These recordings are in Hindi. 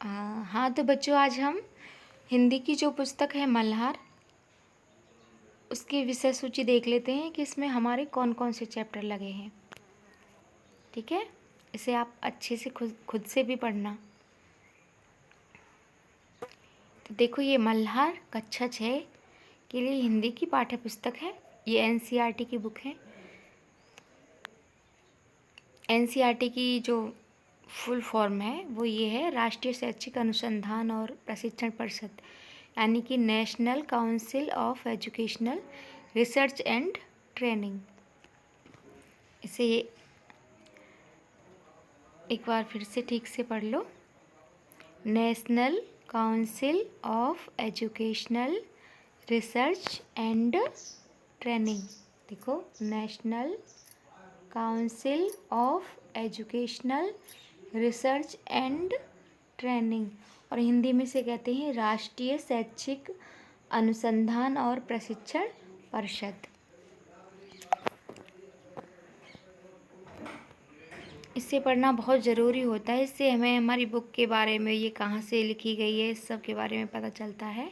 हाँ तो बच्चों, आज हम हिंदी की जो पुस्तक है मल्हार, उसकी विषय सूची देख लेते हैं कि इसमें हमारे कौन कौन से चैप्टर लगे हैं। ठीक है, इसे आप अच्छे से खुद से भी पढ़ना। तो देखो, ये मल्हार कक्षा 6 के लिए हिंदी की पाठ्य पुस्तक है। ये एनसीईआरटी की बुक है। एनसीईआरटी की जो फुल फॉर्म है वो ये है, राष्ट्रीय शैक्षिक अनुसंधान और प्रशिक्षण परिषद, यानी कि national council of educational research and training. इसे एक बार फिर से ठीक से पढ़ लो। National council of educational research and training. देखो, national council of educational research and training, और हिंदी में से कहते हैं राष्ट्रीय शैक्षिक अनुसंधान और प्रशिक्षण परिषद। इसे पढ़ना बहुत ज़रूरी होता है। इससे हमें हमारी बुक के बारे में, ये कहाँ से लिखी गई है, इस सब के बारे में पता चलता है।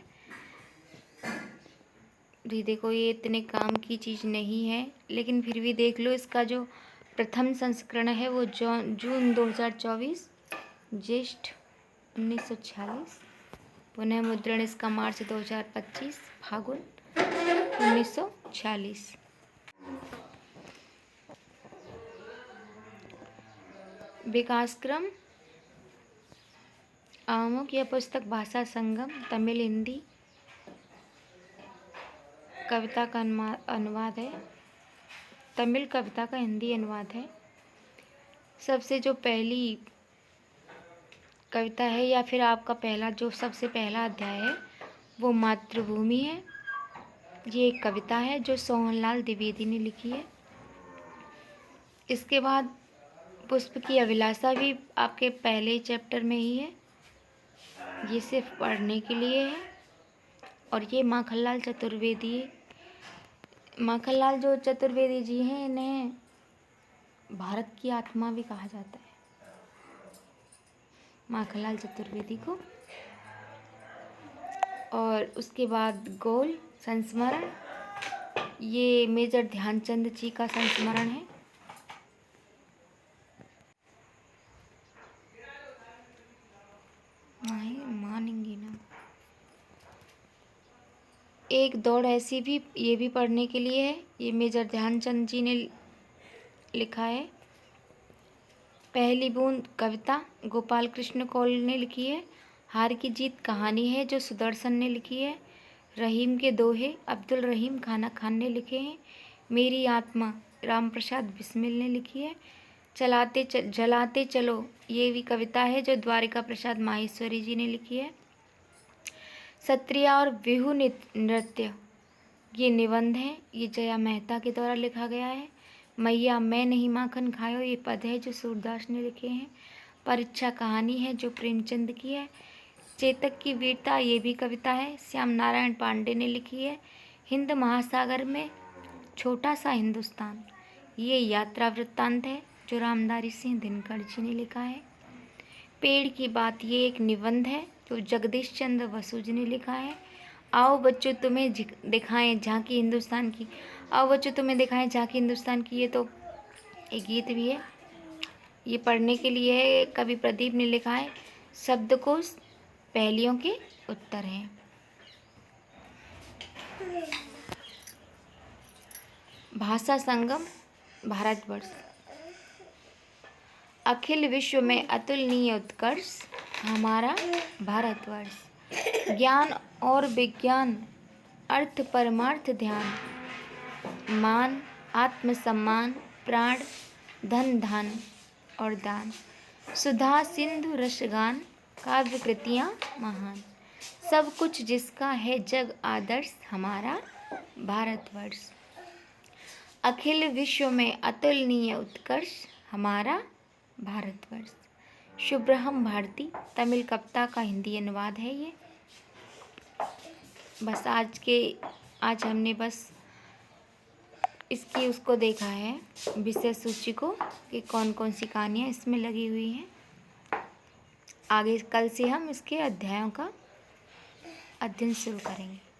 जी देखो, ये इतने काम की चीज़ नहीं है, लेकिन फिर भी देख लो। इसका जो प्रथम संस्करण है वो जून 2024, ज्येष्ठ 1946। पुनः मुद्रण इसका मार्च 2025, फागुन 1946। विकासक्रम आमुख। यह पुस्तक भाषा संगम, तमिल हिंदी कविता का अनुवाद है। तमिल कविता का हिंदी अनुवाद है। सबसे जो पहली कविता है, या फिर आपका पहला जो सबसे पहला अध्याय है, वो मातृभूमि है। ये एक कविता है जो सोहनलाल द्विवेदी ने लिखी है। इसके बाद पुष्प की अभिलाषा भी आपके पहले चैप्टर में ही है। ये सिर्फ पढ़ने के लिए है। और ये माखनलाल चतुर्वेदी, माखनलाल जो चतुर्वेदी जी हैं, इन्हें भारत की आत्मा भी कहा जाता है, माखनलाल चतुर्वेदी को। और उसके बाद गोल संस्मरण, ये मेजर ध्यानचंद जी का संस्मरण है। मानेंगे ना। एक दौड़ ऐसी भी, ये भी पढ़ने के लिए है। ये मेजर ध्यानचंद जी ने लिखा है। पहली बूंद कविता गोपाल कृष्ण कौल ने लिखी है। हार की जीत कहानी है जो सुदर्शन ने लिखी है। रहीम के दोहे अब्दुल रहीम खाना खान ने लिखे हैं। मेरी आत्मा राम प्रसाद बिस्मिल ने लिखी है। जलाते चलो, ये भी कविता है जो द्वारिका प्रसाद माहेश्वरी जी ने लिखी है। सत्रिया और बिहू नृत्य, ये निबंध है। ये जया मेहता के द्वारा लिखा गया है। मैया मैं नहीं माखन खायो, ये पद है जो सूरदास ने लिखे हैं। परीक्षा कहानी है जो प्रेमचंद की है। चेतक की वीरता, ये भी कविता है, श्याम नारायण पांडे ने लिखी है। हिंद महासागर में छोटा सा हिंदुस्तान, ये यात्रा वृत्तांत है जो रामधारी सिंह दिनकर जी ने लिखा है। पेड़ की बात, ये एक निबंध है जो जगदीश चंद्र बसु जी ने लिखा है। आओ बच्चों तुम्हें दिखाएं झांकी हिंदुस्तान की, आओ बच्चों तुम्हें दिखाएं झांकी हिंदुस्तान की, ये तो एक गीत भी है। ये पढ़ने के लिए है, कवि प्रदीप ने लिखा है। शब्दकोश पहेलियों के उत्तर हैं। भाषा संगम भारतवर्ष। अखिल विश्व में अतुलनीय उत्कर्ष हमारा भारतवर्ष। ज्ञान और विज्ञान, अर्थ परमार्थ ध्यान, मान आत्मसम्मान, प्राण धन धान और दान, सुधा सिंधु रसगान, काव्य कृतियाँ महान, सब कुछ जिसका है जग आदर्श हमारा भारतवर्ष। अखिल विश्व में अतुलनीय उत्कर्ष हमारा भारतवर्ष। शुभ्रहम भारती तमिल कविता का हिंदी अनुवाद है ये। बस आज हमने बस इसकी उसको देखा है, विषय सूची को, कि कौन कौन सी कहानियाँ इसमें लगी हुई हैं। आगे कल से हम इसके अध्यायों का अध्ययन शुरू करेंगे।